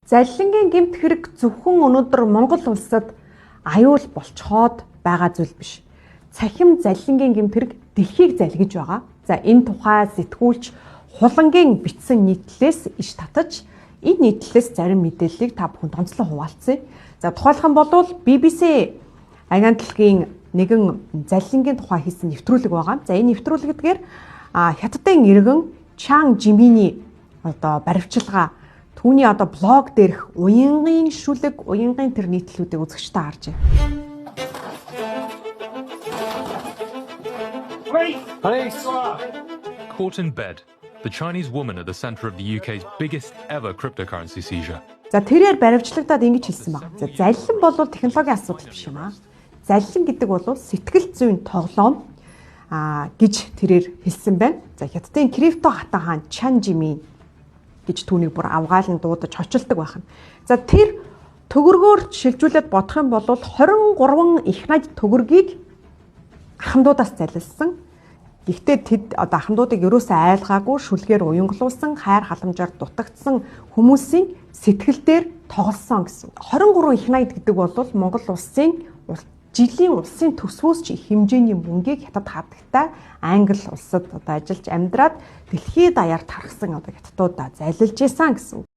Залилангийн гэмт хэрэг зөвхөн өнөөдөр Монгол улсад аюул болцоход байгаа зүйл биш. Цахим залилангийн гэмт хэрэг дэлхийг залгиж байгаа. За энэ тухай сэтгүүлч Хулангийн бичсэн нийтлэлээс иш татаж энэ нийтлэлээс зарим мэдээллийг та бүхэнд онцлон хуваалцъя. За тухайлх нь бол BBC агентлагийн нэгэн залилангийн тухай хийсэн нэвтрүүлэг байгаа. За энэ нэвтрүүлэгдгээр хятадын иргэн Чан Жиминий баривчилгаа түүний блог дээрх уянгын шүлэг, уянгын тэр нийтлэлүүдийг үзэгчтэй харж байна. Caught in bed, the Chinese woman at the center of the UK's biggest ever cryptocurrency seizure. За тэрээр баривчлагдаад ингэж хэлсэн баг. За залилан бол технологийн асуудал биш юм аа. Залилан гэдэг бол сэтгэл зүйн тоглоом гэж тэрээр хэлсэн байна. За хятадын крипто хатан хаан Чан Жими гэж түүнийг бүр авгаалan дуудаж хочилдог байна. За тэр төгөргөөр шилжүүлээд бодох юм бол 23 их найд төгөргийг ахмадуудаас залилсан. Гэхдээ тэд ахмадуудыг ерөөсөө айлгаагүй шүлгээр уянгалуулсан, хайр халамжаар дутагдсан хүмүүсийн сэтгэл дээр тоглосон гэсэн. 23 их найд гэдэг бол Монгол улсын жилийн улсын төсвөөс ч их хэмжээний мөнгийг хятад хадагтай Англи улсад ажиллаж амьдраад дэлхийд даяар тархсан хятадууд залилж исэн гэсэн.